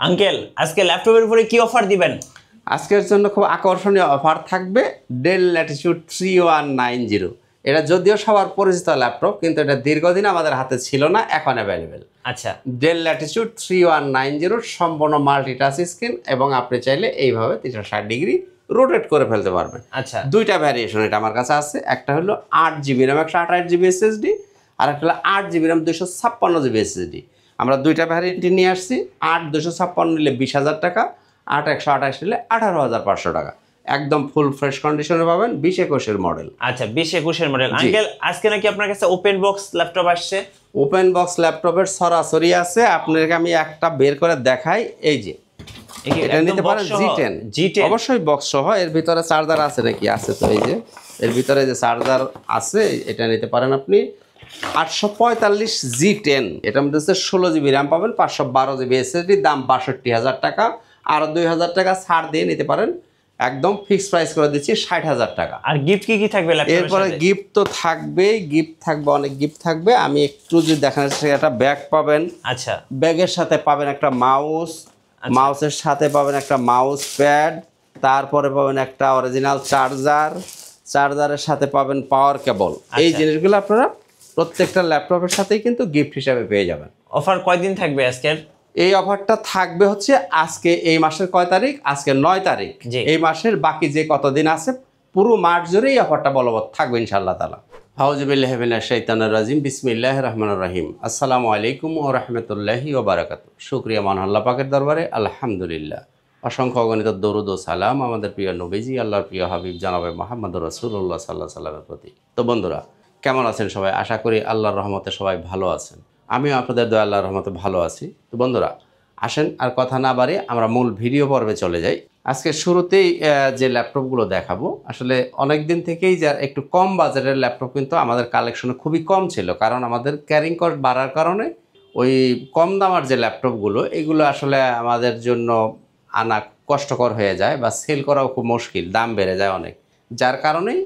Uncle আজকে ল্যাপটপের উপরে কি অফার দিবেন? আজকের জন্য খুব আকর্ষণীয় অফার থাকবে ডেল ল্যাটিটিউড 3190। এটা যদিও সবার পরিচিত ল্যাপটপ, কিন্তু এটা দীর্ঘদিন আমাদের হাতে ছিল না, এখন অ্যাভেলেবেল। আচ্ছা, ডেল ল্যাটিটিউড 3190 সম্পূর্ণ মাল্টিটাচ স্ক্রিন, এবং আপনি চাইলে এইভাবে 360 ডিগ্রি রোটেট করে ফেলতে পারবেন। আচ্ছা, দুইটা ভ্যারিয়েশন এটা আমার কাছে আছে। একটা হলো 8GB র্যাম 128GB এসএসডি, আর একটা হলো 8GB র্যাম 256GB এসএসডি। আমরা দুইটা ভ্যারিয়েন্টই নিয়ে আসছি। 8 256 নিলে 20,000 টাকা, 8 128 নিলে 18,500 টাকা। একদম ফুল ফ্রেশ কন্ডিশনে পাবেন, 2021-এর মডেল। আচ্ছা 2021-এর মডেল। আঙ্কেল আজকে নাকি আপনার কাছে ওপেন বক্স ল্যাপটপ আসছে? ওপেন বক্স ল্যাপটপের সরাসরি আছে। আপনাকে আমি একটা বের করে দেখাই। এই যে এটা নিতে পারেন G10 অবশ্যই বক্স সহ। এর ভিতরে চার্জার আছে নাকি? আছে তো। এই যে এর ভিতরে যে চার্জার আছে, এটা নিতে পারেন আপনি। 845 G10, এটার মধ্যে 16GB র্যাম পাবেন, 512GB এসএসডি, দাম 62,000 টাকা। আর 2,000 টাকা ছাড় দিয়ে নিতে পারেন। একদম ফিক্সড প্রাইস করে দিচ্ছি 60,000 টাকা। আর গিফট কি থাকবে ল্যাপটপের সাথে? এরপরে গিফট তো থাকবেই, গিফট থাকবে, অনেক গিফট থাকবে। আমি একটু যদি দেখানোর চেষ্টা, একটা ব্যাগ পাবেন। আচ্ছা, ব্যাগের সাথে পাবেন একটা মাউস, মাউসের সাথে পাবেন একটা মাউস প্যাড, তারপরে পাবেন একটা অরিজিনাল চার্জার, চার্জারের সাথে পাবেন পাওয়ার কেবল। এই জিনিসগুলো আপনারা প্রত্যেকটা ল্যাপটপের সাথেই কিন্তু গিফট হিসাবে পেয়ে যাবেন। অফার কয়দিন থাকবে আজকের? এই অফারটা থাকবে হচ্ছে আজকে, এই মাসের কয় তারিখ? আজকে 9 তারিখ। এই মাসের বাকি যে কতদিন আছে, পুরো মাস জুড়ে এই অফারটা বলবৎ থাকবে ইনশাআল্লাহ তাআলা। আউযুবিল্লাহি মিনাশ শাইতানির রাজিম, বিসমিল্লাহির রহমানির রহিম। আসসালামু আলাইকুম ওয়া রাহমাতুল্লাহি ওয়া বারাকাতুহু। শুকরিয়া মহান আল্লাহ পাকের দরবারে, আলহামদুলিল্লাহ। অসংখ্য অগণিত দরুদ ও সালাম আমাদের প্রিয় নবীজি, আল্লাহর প্রিয় হাবিব জনাবে মুহাম্মদুর রাসূলুল্লাহ সাল্লাল্লাহু আলাইহি ওয়াসাল্লামের প্রতি। তো বন্ধুরা, কেমন আছেন সবাই? আশা করি আল্লাহর রহমতে সবাই ভালো আছেন। আমিও আপনাদের দয়া আল্লাহর রহমতে ভালো আছি। তো বন্ধুরা, আসেন আর কথা না বাড়িয়ে আমরা মূল ভিডিও পর্বে চলে যাই। আজকে শুরুতেই যে ল্যাপটপগুলো দেখাবো, আসলে অনেক দিন থেকেই যা একটু কম বাজারের ল্যাপটপ কিন্তু আমাদের কালেকশনে খুবই কম ছিল, কারণ আমাদের ক্যারিং কস্ট বাড়ার কারণে ওই কম দামের যে ল্যাপটপগুলো, এগুলো আসলে আমাদের জন্য আনা কষ্টকর হয়ে যায়, বা সেল করাও খুব মুশকিল, দাম বেড়ে যায় অনেক। যার কারণেই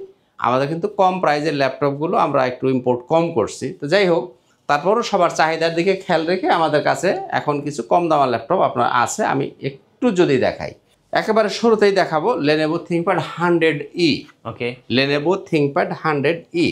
আমাদের কিন্তু কম প্রাইজের ল্যাপটপগুলো আমরা একটু ইম্পোর্ট কম করছি। তো যাই হোক, তারপরও সবার চাহিদার দিকে খেয়াল রেখে আমাদের কাছে এখন কিছু কম দামের ল্যাপটপ আপনার আছে। আমি একটু যদি দেখাই, একেবারে শুরুতেই দেখাবো Lenovo ThinkPad 100E। ওকে, Lenovo ThinkPad 100E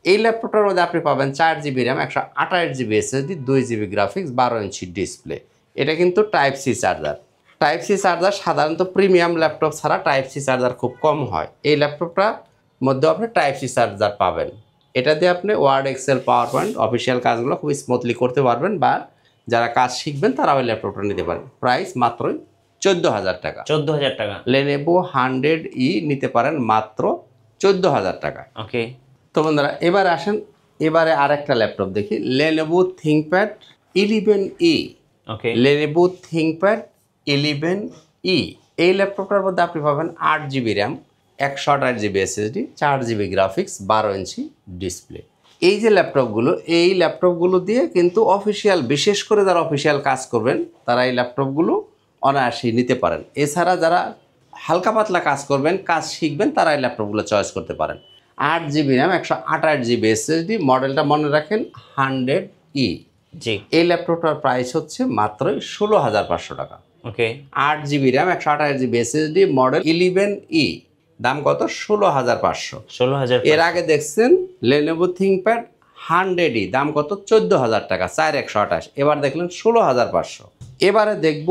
এই ল্যাপটপটার মধ্যে আপনি পাবেন 4GB RAM 128GB SSD, 2GB graphics, 12 ইঞ্চি ডিসপ্লে। এটা কিন্তু type C charger. Type C charger সাধারণত প্রিমিয়াম ল্যাপটপ ছাড়া টাইপ সি চার্জার খুব কম হয়। এই ল্যাপটপটার মধ্যে আপনি টাইপ সি চার্জার পাবেন। এটা দিয়ে আপনি Word, Excel, PowerPoint, official কাজগুলো খুব স্মুথলি করতে পারবেন, বা যারা কাজ শিখবেন তারা ওই ল্যাপটপটা নিতে পারেন। প্রাইস মাত্রই 14,000 টাকা। 14,000 টাকা। Lenovo 100E নিতে পারেন মাত্র 14,000 টাকা। ওকে, তো বন্ধুরা, এবারে আসেন, এবারে আরেকটা ল্যাপটপ দেখি, Lenovo ThinkPad 11E। ওকে, Lenovo ThinkPad 11E এই ল্যাপটপটার মধ্যে আপনি পাবেন 8GB RAM 128GB SSD, 4GB graphics, 12 ইঞ্চি ডিসপ্লে। এই যে ল্যাপটপগুলো, এই ল্যাপটপগুলো দিয়ে কিন্তু অফিসিয়াল, বিশেষ করে যারা অফিসিয়াল কাজ করবেন তারা এই ল্যাপটপগুলো অনায়াসেই নিতে পারেন। এছাড়া যারা হালকা পাতলা কাজ করবেন, কাজ শিখবেন, তারা এই ল্যাপটপগুলো চয়েস করতে পারেন। 8GB র্যাম 128GB এসএসডি, মডেলটা মনে রাখেন 100E। জি, এই ল্যাপটপটার প্রাইস হচ্ছে মাত্রই 16,500 টাকা। ওকে, 8GB RAM 128GB SSD, model 11E, দাম কত? 16,500। 16,000। এর আগে দেখছেন Lenovo ThinkPad 100E, দাম কত? 14,000 টাকা, 4128। এবার দেখলেন 16,500। এবারে দেখব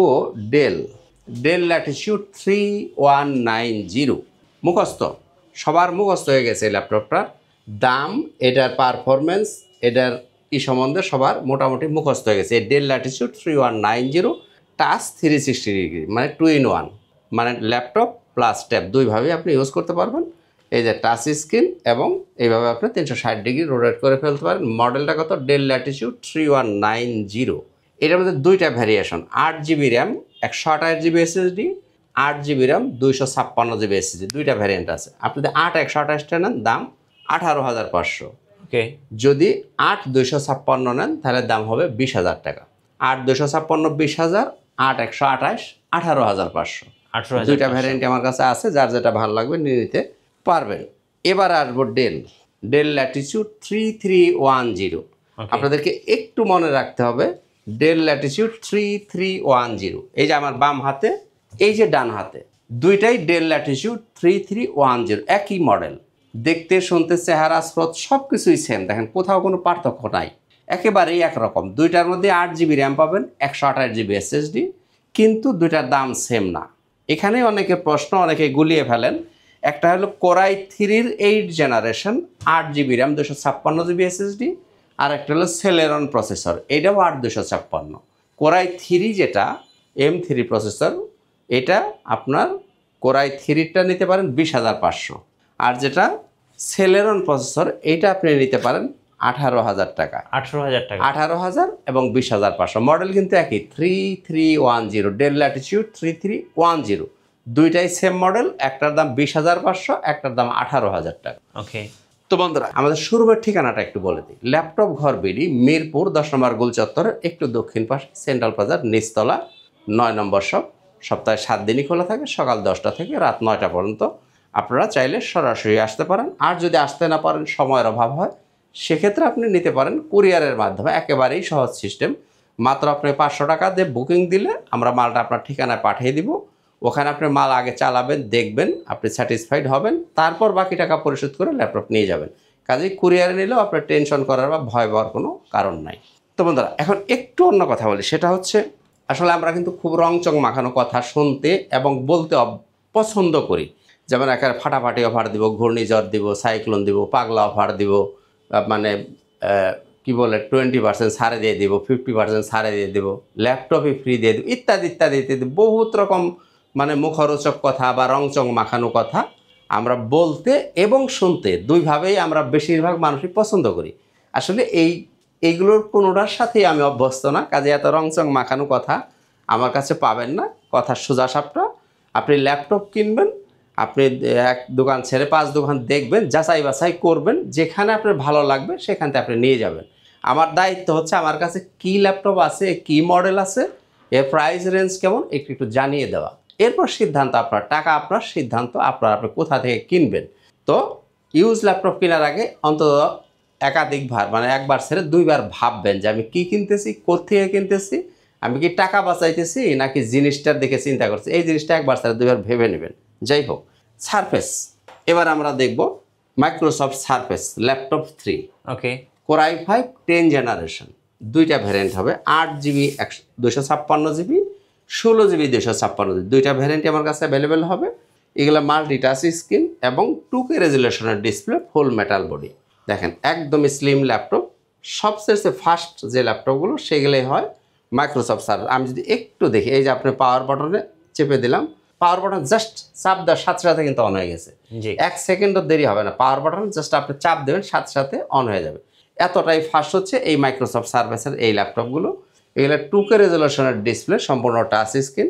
ডেল ল্যাটিটিউড 3190। মুখস্থ, সবার মুখস্থ হয়ে গেছে এই ল্যাপটপটার দাম, এটার পারফরমেন্স, এটার সম্বন্ধে সবার মোটামুটি মুখস্থ হয়ে গেছে। এই ডেল ল্যাটিটিউড 3190 টাচ 360 ডিগ্রি, মানে 2 in 1, মানে ল্যাপটপ প্লাস ট্যাব দুইভাবেই আপনি ইউজ করতে পারবেন। এই যে টাচ স্ক্রিন, এবং এইভাবে আপনি 360 ডিগ্রি রোটেট করে ফেলতে পারেন। মডেলটা কত? Del Latitude 3190। এটার মধ্যে দুইটা variation, 8GB RAM 128GB SSD, 8GB RAM 256GB SSD, দুইটা ভ্যারিয়েন্ট আছে। আপনি যদি 8 128টা নেন, দাম 18,500। ওকে, যদি 8 256 নেন, তাহলে দাম হবে 20,000 টাকা। 8 256 20,000, 8 128 18,500। 18,000। দুইটা ভ্যারিয়েন্ট আমার কাছে আছে, যার যেটা ভালো লাগবে নিয়ে নিতে পারবেন। এবার আসবো ডেল ল্যাটিটিউড 3310। আপনাদেরকে একটু মনে রাখতে হবে, ডেল ল্যাটিটিউড 3310। এই যে আমার বাম হাতে, এই যে ডান হাতে, দুইটাই ডেল ল্যাটিটিউড 3310, একই মডেল। দেখতে শুনতে চেহারা স্রোত সব কিছুই সেম, দেখেন কোথাও কোনো পার্থক্য নাই, একেবারেই একরকম। দুইটার মধ্যে 8 GB র্যাম পাবেন, 128 GB SSD, কিন্তু দুইটার দাম সেম না। এখানে অনেকে প্রশ্ন, অনেকে গুলিয়ে ফেলেন। একটা হলো কোরাই 3-র 8th generation, 8 GB RAM, 256 GB SSD, আর একটা হলো সেলেরন প্রসেসর, এটাও 8256। কোরাই 3 যেটা M3 প্রসেসর, এটা আপনার কোরাই 3টা নিতে পারেন 20,500, আর যেটা সেলেরন প্রসেসর এইটা আপনি নিতে পারেন 18,000 টাকা। 18,000 টাকা, 18,000 এবং 20,500। মডেল কিন্তু একই, 3310, ডেল ল্যাটিটিউড 3310, দুইটাই সেম মডেল। একটার দাম 20,500, একটার দাম 18,000 টাকা। ওকে। তো বন্ধুরা, আমাদের শোরুমের ঠিকানাটা একটু বলে দিই। ল্যাপটপ ঘর বিডি, মিরপুর 10 নম্বর গোল চত্বরের একটু দক্ষিণ পাশে, সেন্ট্রাল প্লাজার নিচতলা, 9 নম্বর শপ। সপ্তাহে 7 দিনই খোলা থাকে, সকাল 10টা থেকে রাত 9টা পর্যন্ত। আপনারা চাইলে সরাসরি আসতে পারেন, আর যদি আসতে না পারেন, সময়ের অভাব হয়, সেক্ষেত্রে আপনি নিতে পারেন কুরিয়ারের মাধ্যমে। একেবারেই সহজ সিস্টেম। মাত্র আপনি 500 টাকা দিয়ে বুকিং দিলে আমরা মালটা আপনার ঠিকানায় পাঠিয়ে দিব। ওখানে আপনি মাল আগে চালাবেন, দেখবেন, আপনি স্যাটিসফাইড হবেন, তারপর বাকি টাকা পরিশোধ করে ল্যাপটপ নিয়ে যাবেন। কাজেই কুরিয়ারে নিলেও আপনার টেনশন করার বা ভয় পাওয়ার কোনো কারণ নাই। তো বন্ধুরা, এখন একটু অন্য কথা বলি। সেটা হচ্ছে, আসলে আমরা কিন্তু খুব রংচং মাখানো কথা শুনতে এবং বলতে পছন্দ করি। যেমন একেবারে ফাটাফাটি অফার দিব, ঘূর্ণিঝড় দিব, সাইক্লোন দিব, পাগলা অফার দিব, মানে কি বলে 20% ছাড়ে দিয়ে দিব, 50% ছাড়ে দিয়ে দেবো, ল্যাপটপে ফ্রি দিয়ে দেবো, ইত্যাদি ইত্যাদি ইত্যাদি বহুত রকম মানে মুখরোচক কথা বা রংচং মাখানো কথা আমরা বলতে এবং শুনতে দুইভাবেই আমরা বেশিরভাগ মানুষই পছন্দ করি। আসলে এইগুলোর কোনোটার সাথেই আমি অভ্যস্ত না, কাজে এত রংচং মাখানো কথা আমার কাছে পাবেন না। কথা সোজা সাপটা, আপনি ল্যাপটপ কিনবেন, আপনি এক দোকান ছেড়ে 5 দোকান দেখবেন, যাচাই বাছাই করবেন, যেখানে আপনার ভালো লাগবে সেখান থেকে আপনি নিয়ে যাবেন। আমার দায়িত্ব হচ্ছে আমার কাছে কী ল্যাপটপ আছে, কী মডেল আছে, এর প্রাইস রেঞ্জ কেমন, একটু জানিয়ে দেওয়া। এরপর সিদ্ধান্ত আপনার, টাকা আপনার, সিদ্ধান্ত আপনার, আপনি কোথা থেকে কিনবেন। তো ইউজ ল্যাপটপ কেনার আগে অন্তত একাধিকবার, মানে একবার ছেড়ে 2বার ভাববেন যে আমি কি কিনতেছি, কোথেকে কিনতেছি, আমি কি টাকা বাঁচাইতেছি নাকি জিনিসটার দিকে চিন্তা করছি। এই জিনিসটা একবার ছেড়ে 2বার ভেবে নেবেন। যাই হোক, সারফেস, এবার আমরা দেখব মাইক্রোসফট সারফেস ল্যাপটপ 3। ওকে। কোর i5 10 জেনারেশন, দুইটা ভ্যারিয়েন্ট হবে, 8 GB 256 GB, 16 GB 256 GB, দুইটা ভ্যারিয়েন্টই আমার কাছে অ্যাভেলেবেল হবে। এগুলো মাল্টি টাচ স্ক্রিন এবং 2K রেজুলেশনের ডিসপ্লে, ফুল মেটাল বডি। দেখেন একদমই স্লিম ল্যাপটপ। সবচেয়ে ফাস্ট যে ল্যাপটপগুলো সেগুলোই হয় মাইক্রোসফট সার্ফেস। আমি যদি একটু দেখি, এই যে আপনি পাওয়ার বাটনে চেপে দিলাম, পাওয়ার বাটন জাস্ট চাপ দেওয়ার সাথে সাথে কিন্তু অন হয়ে গেছে। 1 সেকেন্ডও দেরি হবে না, পাওয়ার বাটন জাস্ট আপনি চাপ দেবেন, সাথে সাথে অন হয়ে যাবে। এতটাই ফাস্ট হচ্ছে এই মাইক্রোসফট সার্ফেসের এই ল্যাপটপগুলো। এগুলো 2K রেজুলেশনের ডিসপ্লে, সম্পূর্ণ টাচ স্ক্রিন।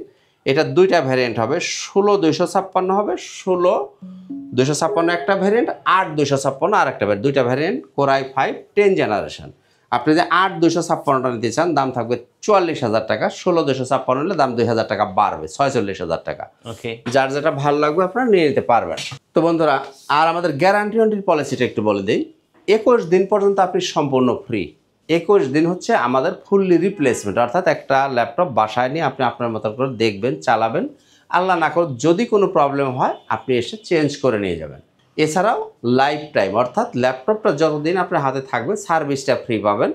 এটা দুইটা ভ্যারিয়েন্ট হবে, 16-256 হবে, 16-256 একটা ভ্যারিয়েন্ট, 8-256 আর একটা ভ্যারিয়েন্ট, দুইটা ভ্যারিয়েন্ট। Core i5 10 generation. আপনি যে 8-256টা নিতে চান, দাম থাকবে 44,000 টাকা। 16-256 নিলে দাম 2,000 টাকা বাড়বে, 46,000 টাকা। ওকে। যার যেটা ভালো লাগবে আপনারা নিয়ে নিতে পারবেন। তো বন্ধুরা, আর আমাদের গ্যারান্টি ওয়ারেন্টির পলিসিটা একটু বলে দিই। 21 দিন পর্যন্ত আপনি সম্পূর্ণ ফ্রি। 21 দিন হচ্ছে আমাদের ফুললি রিপ্লেসমেন্ট, অর্থাৎ একটা ল্যাপটপ বাসায় নিয়ে আপনি আপনার মতো করে দেখবেন, চালাবেন। আল্লাহ না করুক যদি কোনো প্রবলেম হয়, আপনি এসে চেঞ্জ করে নিয়ে যাবেন। এছাড়াও লাইফ টাইম, অর্থাৎ ল্যাপটপটা যতদিন আপনার হাতে থাকবে সার্ভিসটা ফ্রি পাবেন।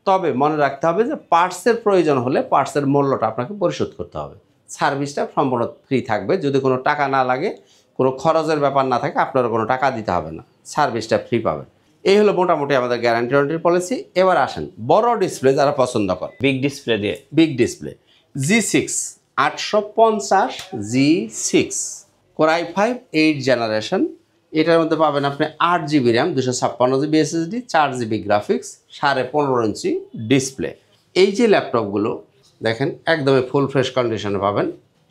তবে মনে রাখতে হবে যে পার্টসের প্রয়োজন হলে পার্টসের মূল্যটা আপনাকে পরিশোধ করতে হবে। সার্ভিসটা সম্পূর্ণ ফ্রি থাকবে। যদি কোনো টাকা না লাগে, কোনো খরচের ব্যাপার না থাকে, আপনারও কোনো টাকা দিতে হবে না, সার্ভিসটা ফ্রি পাবেন। এই হলো মোটামুটি আমাদের গ্যারান্টি ওয়ারেন্টির পলিসি। এবার আসেন বড় ডিসপ্লে যারা পছন্দ করে, বিগ ডিসপ্লে দিয়ে, big display G6 850 G6 core i5 8 generation. এটার মধ্যে পাবেন আপনি 8 GB RAM, 256 GB SSD, 4 GB graphics, 15.5 inch display. এই যে ল্যাপটপগুলো দেখেন একদমই ফুল ফ্রেশ কন্ডিশনে পাবেন।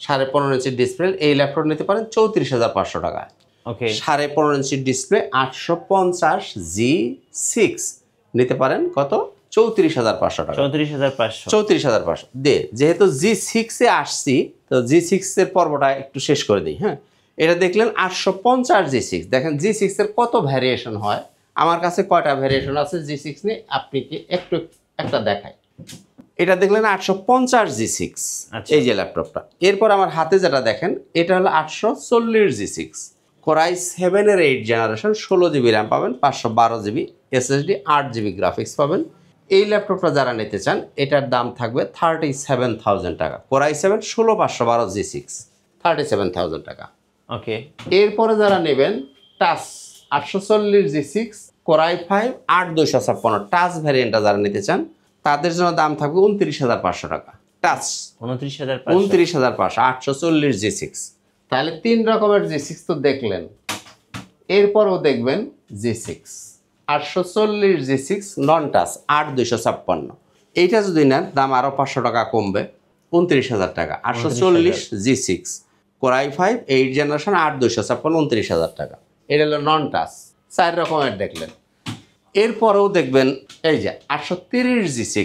15.5 ইঞ্চি ডিসপ্লে এই ল্যাপটপ নিতে পারেন 34,500 টাকায়। ওকে। 15.5 ইঞ্চি ডিসপ্লে 850 G6 নিতে পারেন কত? 34,500 টাকা। 34,500। 34,500 দে। যেহেতু G6 এ আসছি, তো G6 এর পর্বটা একটু শেষ করে দিই। হ্যাঁ, এটা দেখলেন 850 G6। দেখেন G6 এর কত ভ্যারিয়েশন হয়। আমার কাছে কয়টা ভ্যারিয়েশন আছে G6 নিয়ে, আপনি কি একটু একটা দেখাই। এটা দেখলেন 850G6, আচ্ছা। এই যে ল্যাপটপটা। এরপর আমার হাতে যেটা দেখেন এটা হলো 840G6, core i 7-এর 8 generation, 16GB RAM পাবেন, 512GB SSD, 8GB গ্রাফিক্স পাবেন। এই ল্যাপটপটা যারা নিতে চান এটার দাম থাকবে 37,000 টাকা। কোরাই 7 16512G6, 37,000 টাকা। ওকে। এরপরে যারা নেবেন টাচ 840G6, কোরাই 5 8256 টাচ ভ্যারিয়েন্টটা যারা নিতে চান তাদের জন্য দাম থাকবে 29,500 টাকা। টাচ 29,500। 29,500, 840G6। তাহলে 3 রকমের G6 তো দেখলেন। এরপরও দেখবেন G6 840G6 নন টাচ 8256, এইটা যদি নেন দাম আরও 500 টাকা কমবে, 29,000 টাকা। 840G6 কোরাই 5 8 জেনারেশন 8256, 29,000 টাকা। এটা হলো নন টাচ। 4 রকমের দেখলেন। এরপরেও দেখবেন এই যে 830G6,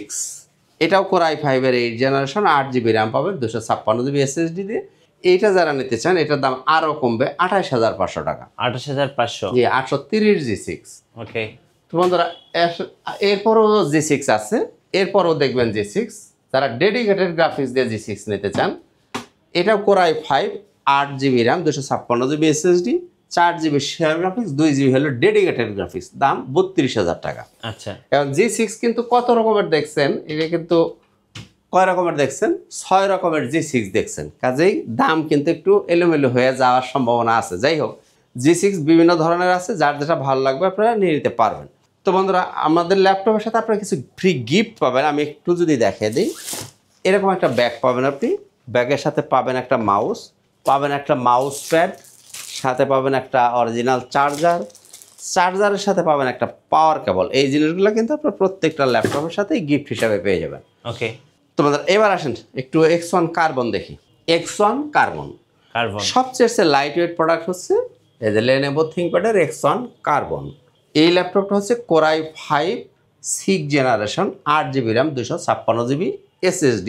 এটাও কোরাই 5-এর 8 জেনারেশন, 8GB র্যাম পাবেন, 256GB SSD দিয়ে। এইটা যারা নিতে চান এটার দাম আরও কমবে, 28,500 টাকা। 28,500। জি, 830G6। ওকে। তো বন্ধুরা এরপরও G6 আছে। এরপরও দেখবেন G6 যারা ডেডিকেটেড গ্রাফিক্স দিয়ে G6 নিতে চান, এটাও core i 5 8GB RAM, 256GB SSD, 4GB share graphics, 2GB হলো ডেডিকেটেড গ্রাফিক্স, দাম 32,000 টাকা। আচ্ছা। এবং G6 কিন্তু কত রকমের দেখছেন, এটা কিন্তু কয় রকমের দেখছেন, 6 রকমের G6 দেখছেন, কাজেই দাম কিন্তু একটু এলোমেলো হয়ে যাওয়ার সম্ভাবনা আছে। যাই হোক, G6 বিভিন্ন ধরনের আছে, যার যেটা ভালো লাগবে আপনারা নিয়ে নিতে পারবেন। তো বন্ধুরা আমাদের ল্যাপটপের সাথে আপনারা কিছু ফ্রি গিফট পাবেন, আমি একটু যদি দেখিয়ে দিই। এরকম একটা ব্যাগ পাবেন আপনি, ব্যাগের সাথে পাবেন একটা মাউস, পাবেন একটা মাউস প্যাড, সাথে পাবেন একটা অরিজিনাল চার্জার, চার্জারের সাথে পাবেন একটা পাওয়ার কেবল। এই জিনিসগুলো কিন্তু আপনার প্রত্যেকটা ল্যাপটপের সাথেই গিফট হিসাবে পেয়ে যাবেন। ওকে। তোমাদের এবার আসেন একটু X1 কার্বন দেখি। X1 কার্বন সবচেয়ে লাইট ওয়েট প্রোডাক্ট হচ্ছে এই যে Lenovo ThinkPad-এর X1 কার্বন। এই ল্যাপটপটা হচ্ছে core i 5 6 generation, 8GB RAM, 256GB SSD।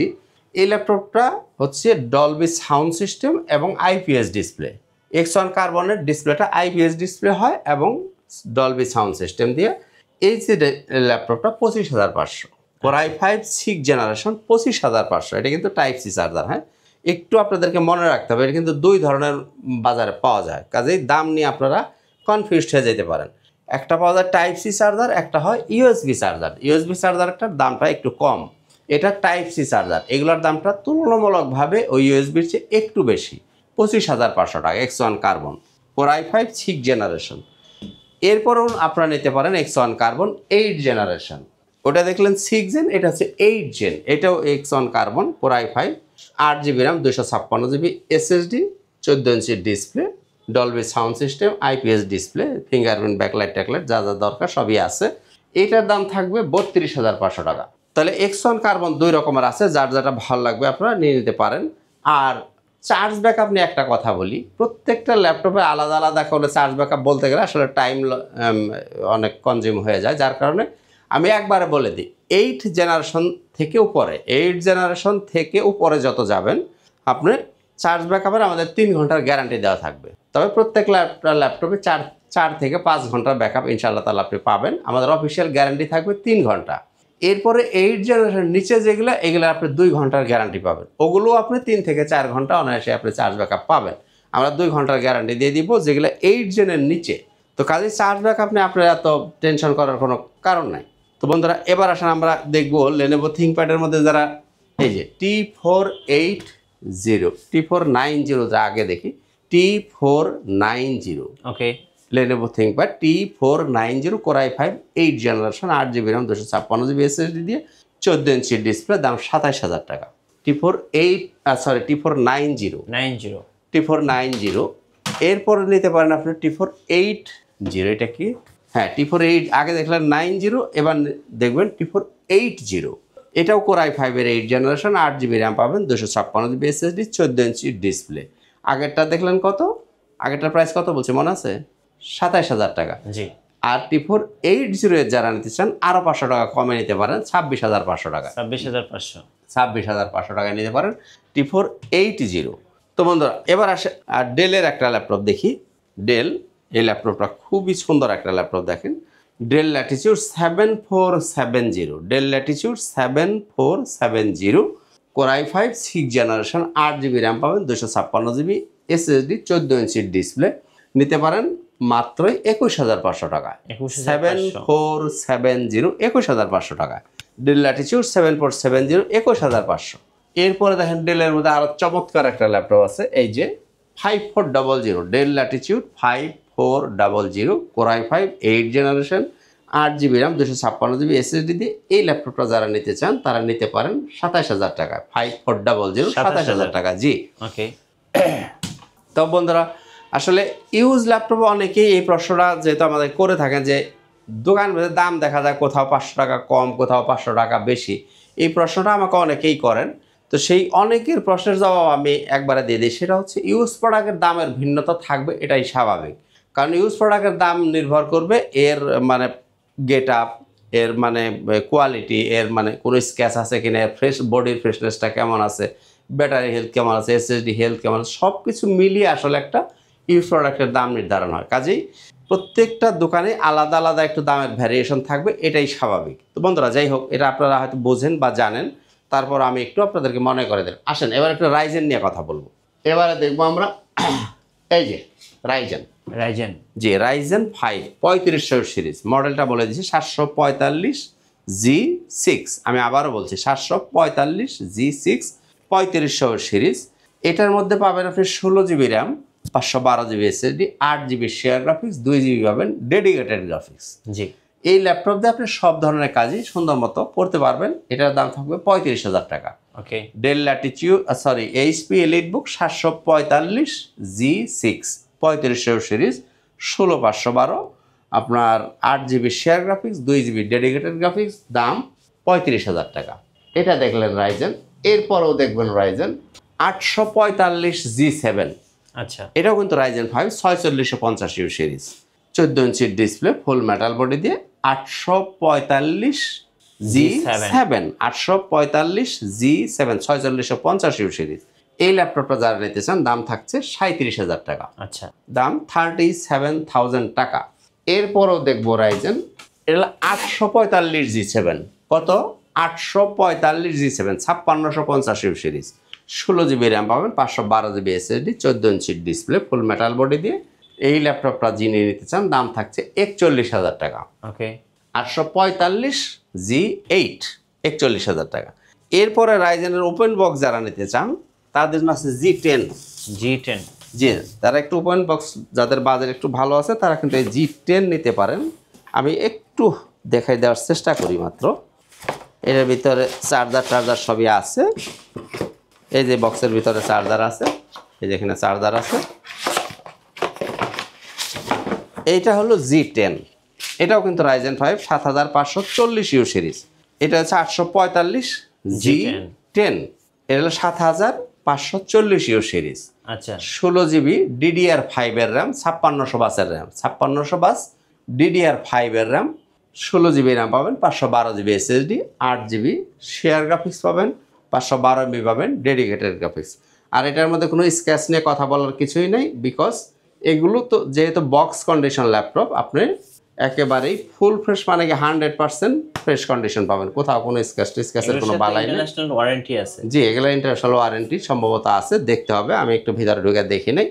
এই ল্যাপটপটা হচ্ছে ডলবি সাউন্ড সিস্টেম এবং IPS ডিসপ্লে। X1 কার্বনের ডিসপ্লেটা IPS ডিসপ্লে হয় এবং ডলবি সাউন্ড সিস্টেম দিয়ে। এই যে ল্যাপটপটা 25,500, কোরাই 5 6 জেনারেশন, 25,500। এটা কিন্তু টাইপ সি চার্জার। হ্যাঁ, একটু আপনাদেরকে মনে রাখতে হবে, এটা কিন্তু 2 ধরনের বাজারে পাওয়া যায়, কাজেই দাম নিয়ে আপনারা কনফিউজড হয়ে যেতে পারেন। একটা পাওয়া যায় টাইপ সি চার্জার, একটা হয় ইউএসবি চার্জার। ইউএসবি চার্জারটার দামটা একটু কম, এটা টাইপ সি চার্জার। এগুলোর দামটা তুলনামূলকভাবে ওই ইউএসবির চেয়ে একটু বেশি, 25,500 টাকা। X1 carbon core i 5 6 generation. এরপরও আপনারা নিতে পারেন X1 কার্বন 8 জেনারেশন। ওটা দেখলেন 6 জেন, এটা হচ্ছে 8 জেন। এটাও X1 carbon core i 5 8GB RAM, 256GB SSD, 14 inch display, Dolby sound system, IPS display, fingerprint, backlight ট্যাকলাইট, যা যা দরকার সবই আছে। এটার দাম থাকবে 32,500 টাকা। তাহলে X1 কার্বন 2 রকমের আছে, যার যেটা ভালো লাগবে আপনারা নিয়ে নিতে পারেন। আর চার্জ ব্যাকআপ নিয়ে একটা কথা বলি, প্রত্যেকটা ল্যাপটপে আলাদা আলাদা করে চার্জ ব্যাকআপ বলতে গেলে আসলে টাইম অনেক কনজিউম হয়ে যায়, যার কারণে আমি একবারে বলে দিই 8 জেনারেশন থেকে উপরে, 8 জেনারেশন থেকে উপরে যত যাবেন আপনি চার্জ ব্যাকআপের আমাদের 3 ঘন্টার গ্যারান্টি দেওয়া থাকবে। তবে প্রত্যেক ল্যাপটপে 4 থেকে 5 ঘন্টার ব্যাকআপ ইনশাআল্লাহ তাআলা আপনি পাবেন। আমাদের অফিসিয়াল গ্যারান্টি থাকবে 3 ঘন্টা। এরপরে 8 জেনারেশন নিচে যেগুলো, এগুলো আপনি 2 ঘন্টার গ্যারান্টি পাবেন। ওগুলো আপনি 3 থেকে 4 ঘন্টা অনায়াসে আপনি চার্জ ব্যাকআপ পাবেন। আমরা 2 ঘন্টার গ্যারান্টি দিয়ে দিব যেগুলো 8 জেনের নিচে। তো কাজে চার্জ ব্যাকআপ নিয়ে আপনার এত টেনশন করার কোনো কারণ নাই। তো বন্ধুরা এবার আসেন আমরা দেখব Lenovo ThinkPad-এর মধ্যে যারা এই যে T490 যা আগে দেখি, T490। ওকে। Lenovo ThinkPad T490 core i 5 8 generation, 8GB RAM, 256GB SSD দিয়ে, 14 ইঞ্চি ডিসপ্লে, দাম 27,000 টাকা। T490। এরপর নিতে পারেন আপনি T480। এটা কি? হ্যাঁ, T480 আগে দেখলেন 90, এবার দেখবেন T480। এটাও কোরাই 5-এর 8 জেনারেশন, 8GB র্যাম পাবেন, 256GB SSD, 14 ইঞ্চি ডিসপ্লে। আগেরটা দেখলেন কত? আগেরটার প্রাইস কত বলছে মনে আছে? 27,000 টাকা। জি। আর T480 এর যারা নিতে চান আরও 500 টাকা কমে নিতে পারেন, 26,500 টাকা। 26,500 টাকা নিতে পারেন T480। তো বন্ধুরা এবার আসে আর ডেলের একটা ল্যাপটপ দেখি। ডেল, এই ল্যাপটপটা খুবই সুন্দর একটা ল্যাপটপ। দেখেন del Latitude 7470, del Latitude 7470, core i5 6 generation, 8 GB RAM পাবেন, 256 GB SSD, 14 ইঞ্চির ডিসপ্লে। নিতে পারেন মাত্রই 21,500 টাকা। 7470, 21,500 টাকা। Del Latitude 7470, 21,500। এরপরে দেখেন ডেলের মধ্যে আরো চমৎকার একটা ল্যাপটপ আছে, এই যে 5400, del Latitude 5400, core i5 8 generation, 8 GB RAM, 256 GB SSD দিয়ে এই ল্যাপটপটা যারা নিতে চান তারা নিতে পারেন 27,000 টাকা। 5400, 27,000 টাকা। জি ওকে। তো বন্ধুরা আসলে ইউজ ল্যাপটপ অনেকেই এই প্রশ্নটা যেহেতু আমাদের করে থাকেন যে দোকান ভেদে দাম দেখা যায় কোথাও 500 টাকা কম, কোথাও 500 টাকা বেশি, এই প্রশ্নটা আমাকে অনেকেই করেন। তো সেই অনেকের প্রশ্নের জবাব আমি একবারে দিয়ে দিই, সেটা হচ্ছে ইউজ প্রোডাক্টের দামের ভিন্নতা থাকবে, এটাই স্বাভাবিক। কারণ ইউজ প্রোডাক্টের দাম নির্ভর করবে এর মানে গেট আপ, এর মানে কোয়ালিটি, এর মানে কোনো স্ক্র্যাচ আছে কিনা, এর ফ্রেশ বডির ফ্রেশনেসটা কেমন আছে, ব্যাটারি হেলথ কেমন আছে, SSD হেলথ কেমন আছে, সব কিছু মিলিয়ে আসলে একটা ইউজ প্রোডাক্টের দাম নির্ধারণ হয়। কাজেই প্রত্যেকটা দোকানে আলাদা আলাদা একটু দামের ভ্যারিয়েশন থাকবে, এটাই স্বাভাবিক। তো বন্ধুরা যাই হোক, এটা আপনারা হয়তো বোঝেন বা জানেন, তারপর আমি একটু আপনাদেরকে মনে করে দেন। আসেন এবার একটু রাইজেন নিয়ে কথা বলবো। এবারে দেখবো আমরা এই যে রাইজেন, জি রাইজেন 5 3500 সিরিজ, মডেলটা বলে দিচ্ছি 745G6। আমি আবারও বলছি 745G6 3500 সিরিজ। এটার মধ্যে পাবেন আপনি 16 GB RAM, 512 GB SSD, 8 GB share graphics, 2 GB পাবেন ডেডিকেটেড গ্রাফিক্স। জি এই ল্যাপটপ দিয়ে আপনি সব ধরনের কাজই সুন্দর মতো করতে পারবেন। এটার দাম থাকবে 35,000 টাকা। Okay. Dell Latitude HP EliteBook 745G6 3500 series, 16512, আপনার 8 GB share graphics, 2 GB dedicated graphics, দাম 35,000 টাকা। এটা দেখলেন রাইজেন। এরপরেও দেখবেন রাইজেন 845G7। আচ্ছা, এটাও কিন্তু রাইজেন 5 4650 সিরিজ, 14 ইঞ্চির ডিসপ্লে, ফুল মেটাল বডি দিয়ে, 845G7, 845G7 4650 সিরিজ। এই ল্যাপটপটা যারা নিতে চান দাম থাকছে 37,000 টাকা। আচ্ছা, দাম 37,000 টাকা। এরপরও দেখবো রাইজেন, এটা 845G7, কত? 845G7 5650 সিরিজ, 16 GB র্যাম পাবেন, 512 GB SSD, 14 ইঞ্চির ডিসপ্লে, ফুল মেটাল বডি দিয়ে। এই ল্যাপটপটা যিনি নিতে চান দাম থাকছে 41,000 টাকা। ওকে। 845G8 41,000 টাকা। এরপরে রাইজেনের ওপেন বক্স যারা নিতে চান তাদের জন্য আছে G10। জি, তারা একটু ওপেন বক্স যাদের বাজার একটু ভালো আছে তারা কিন্তু এই G10 নিতে পারেন। আমি একটু দেখাই দেওয়ার চেষ্টা করি মাত্র। এর ভিতরে চার্জার সবই আছে। এই যে বক্সের ভিতরে চার্জার আছে, এই যে এখানে চার্জার আছে। এইটা হলো G10। এটাও কিন্তু রাইজেন 5 7540U সিরিজ। এটা হচ্ছে 845G10। এটা হলো 7540U সিরিজ। আচ্ছা, 16 GB DDR5 এর র্যাম, 5600 বাসের র্যাম, 5600 বাস DDR5 এর র্যাম, 16 GB র্যাম পাবেন, 512 GB SSD, 8 GB share graphics পাবেন, 512 MB পাবেন ডেডিকেটেড গ্রাফিক্স। আর এটার মধ্যে কোনো স্ক্র্যাচ নিয়ে কথা বলার কিছুই নেই, বিকজ এগুলো তো যেহেতু বক্স কন্ডিশন ল্যাপটপ, আপনি একেবারেই ফুল ফ্রেশ মানে কি 100% ফ্রেশ কন্ডিশন পাবেন, কোথাও কোনো স্ক্র্যাচের কোনো বালাই নেই। ইন্টারন্যাশনাল ওয়ারেন্টি আছে। জি, এগুলো ইন্টারন্যাশনাল ওয়ারেন্টি সম্ভবত আছে, দেখতে হবে, আমি একটু ভিতরে ঢুকে দেখি নেই।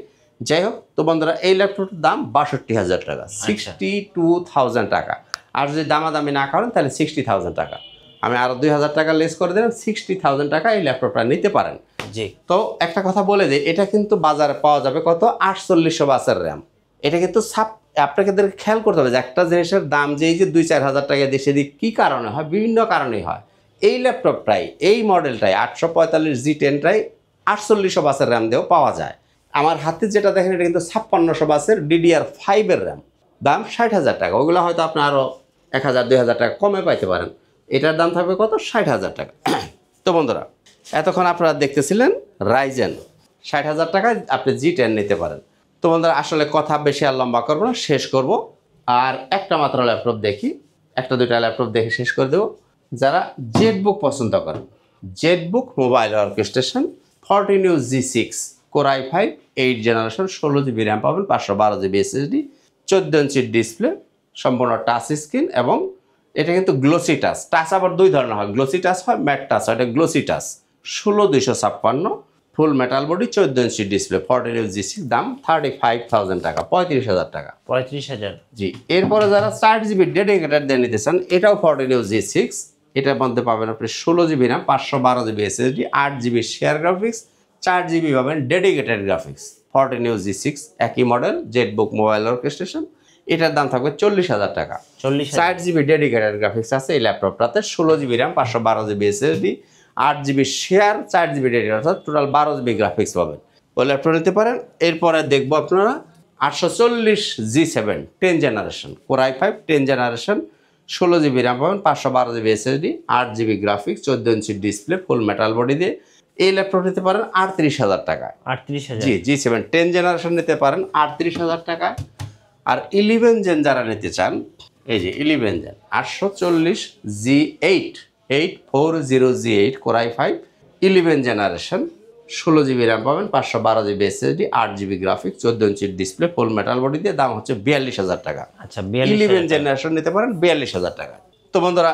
যাই হোক, তো বন্ধুরা এই ল্যাপটপটার দাম 62,000 টাকা, 62,000 টাকা। আর যদি দামাদামি না করেন তাহলে 60,000 টাকা। আমি আরও 2,000 টাকা লেস করে দিলাম, 60,000 টাকা এই ল্যাপটপটা নিতে পারেন। জি, তো একটা কথা বলে দিই, এটা কিন্তু বাজারে পাওয়া যাবে কত? 4800 বাসের র্যাম। এটা কিন্তু আপনাকে খেয়াল করতে হবে যে একটা জিনিসের দাম যে এই যে 2-4 হাজার টাকা দেশে দিক কী কারণে হয়? বিভিন্ন কারণেই হয়। এই ল্যাপটপটাই, এই মডেলটাই 845G10টাই 4800 বাসের র্যাম দিয়েও পাওয়া যায়। আমার হাতে যেটা দেখেন এটা কিন্তু 5600 বাসের DDR5 এর র্যাম, দাম 60,000 টাকা। ওগুলো হয়তো আপনি আরও 1000-2000 টাকা কমে পাইতে পারেন। এটার দাম থাকবে কত? 60,000 টাকা। তো বন্ধুরা এতক্ষণ আপনারা দেখতেছিলেন রাইজেন, 60,000 টাকায় আপনি G10 নিতে পারেন। তো বন্ধুরা আসলে কথা বেশি আর লম্বা করবো না, শেষ করব। আর একটা মাত্র ল্যাপটপ দেখি, 1-2টা ল্যাপটপ দেখে শেষ করে দেবো। যারা জেটবুক পছন্দ করেন, Jetbook mobile orchestration 14U G6 core i5 8 generation, 16 GB RAM পাবেন, 512 GB SSD, 14 ইঞ্চির ডিসপ্লে, সম্পূর্ণ টাচ স্ক্রিন এবং এটা কিন্তু গ্লোসি টাচ। টাচ আবার দুই ধরনের হয়, গ্লোসি টাচ হয়, ম্যাট টাচ হয়। এটা গ্লোসি টাচ 16256, ফুল metal body, 14 inch display, 14 G6, দাম 35,000 টাকা, 35,000 টাকা। 35,000। জি, এরপরে যারা 4GB ডেডিকেটেড দিয়ে নিতে চান, এটাও 14 G6, এটার মধ্যে পাবেন আপনি 16GB RAM, 512GB SSD, 8GB share graphics, 4GB পাবেন ডেডিকেটেড গ্রাফিক্স। 14 G6 একই মডেল, জেটবুক মোবাইল অর্কেস্ট্রেশন, এটার দাম থাকবে 40,000 টাকা। 4GB ডেডিকেটেড গ্রাফিক্স আছে এই ল্যাপটপটাতে, 16GB RAM, 512GB SSD, 8GB share, 4GB dedicated, অর্থাৎ টোটাল 12GB গ্রাফিক্স পাবেন। ওই ল্যাপটপ নিতে পারেন। এরপরে দেখবো আপনারা 840 G7 10 generation, Core i5 10 generation, 16GB RAM পাবেন, 512GB SSD, 8GB graphics, 14 inch display, full metal body দিয়ে এই ল্যাপটপ নিতে পারেন 38,000 টাকায়। 38,000? জি, G7 10 জেনারেশন নিতে পারেন 38,000 টাকায়। আর 11 জেন যারা নিতে চান, এই যে 11 gen 840 G8 840G8 Core i5 11 generation, 16GB RAM পাবেন, 512GB SSD, 8GB গ্রাফিক্স, 14 ইঞ্চির ডিসপ্লে, ফুল মেটাল বডি দিয়ে দাম হচ্ছে 42,000 টাকা। আচ্ছা, 11 জেনারেশন নিতে পারেন 42,000 টাকা। তো বন্ধুরা,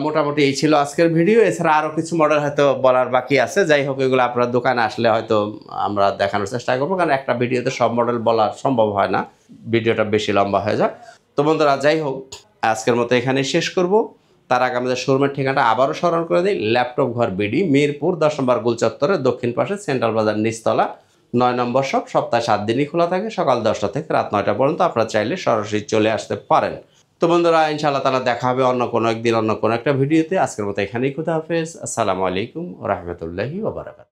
মোটামুটি এই ছিল আজকের ভিডিও। এছাড়া আরও কিছু মডেল হয়তো বলার বাকি আছে, যাই হোক এগুলো আপনার দোকানে আসলে হয়তো আমরা দেখানোর চেষ্টা করবো, কারণ একটা ভিডিওতে সব মডেল বলা সম্ভব হয় না, ভিডিওটা বেশি লম্বা হয়ে যায়। তো বন্ধুরা, যাই হোক আজকের মতো এখানেই শেষ করব। তার আগে আমাদের শোরুমের ঠিকানাটা আবারও স্মরণ করে দিই, ল্যাপটপ ঘর বিডি, মিরপুর 10 নম্বর গোল চত্বরের দক্ষিণ পাশে, সেন্ট্রাল বাজার নিচতলা, 9 নম্বর শপ। সপ্তাহে 7 দিনই খোলা থাকে, সকাল 10টা থেকে রাত 9টা পর্যন্ত। আপনারা চাইলে সরাসরি চলে আসতে পারেন। তো বন্ধুরা, ইনশাআল্লাহ তাআলা দেখা হবে অন্য কোনো একদিন অন্য কোনো একটা ভিডিওতে। আজকের মতো এখানেই, খুদা হাফেজ, আসসালামু আলাইকুম ওয়া রাহমাতুল্লাহি ওয়া বারাকাতুহু।